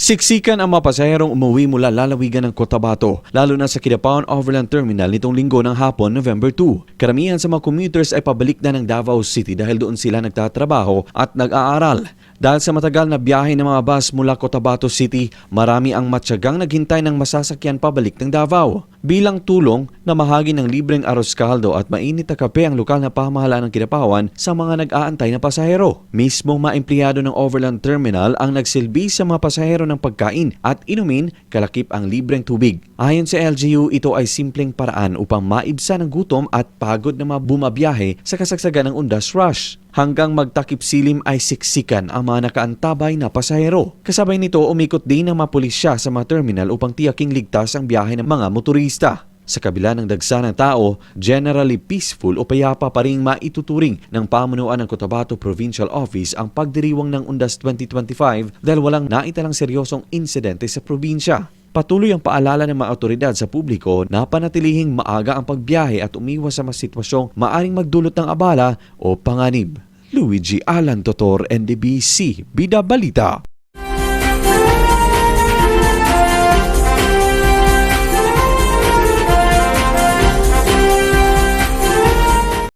Siksikan ang mga pasaherong umuwi mula lalawigan ng Cotabato, lalo na sa Kidapawan Overland Terminal nitong linggo ng hapon, November 2. Karamihan sa mga commuters ay pabalik na ng Davao City dahil doon sila nagtatrabaho at nag-aaral. Dahil sa matagal na biyahe ng mga bus mula Cotabato City, marami ang matyagang naghintay ng masasakyan pabalik ng Davao. Bilang tulong, namahagi ng libreng aros kaldo at mainit na kape ang lokal na pamahalaan ng Kidapawan sa mga nag-aantay na pasahero. Mismong mga empleyado ng Overland Terminal ang nagsilbi sa mga pasahero ng pagkain at inumin, kalakip ang libreng tubig. Ayon sa LGU, ito ay simpleng paraan upang maibsan ang gutom at pagod na mga bumabiyahe sa kasagsagan ng undas rush. Hanggang magtakip silim ay siksikan ang mga nakaantabay na pasahero. Kasabay nito, umikot din ang mga pulisya sa mga terminal upang tiyaking ligtas ang biyahe ng mga motorista. Sa kabila ng dagsa ng tao, generally peaceful o payapa pa ring maituturing ng pamunuan ng Cotabato Provincial Office ang pagdiriwang ng Undas 2025 dahil walang naitalang seryosong insidente sa probinsya. Patuloy ang paalala ng mga otoridad sa publiko na panatilihing maaga ang pagbiyahe at umiwas sa mga sitwasyong maaring magdulot ng abala o panganib. Luigi Alan Totor, NDBC, Bida Balita.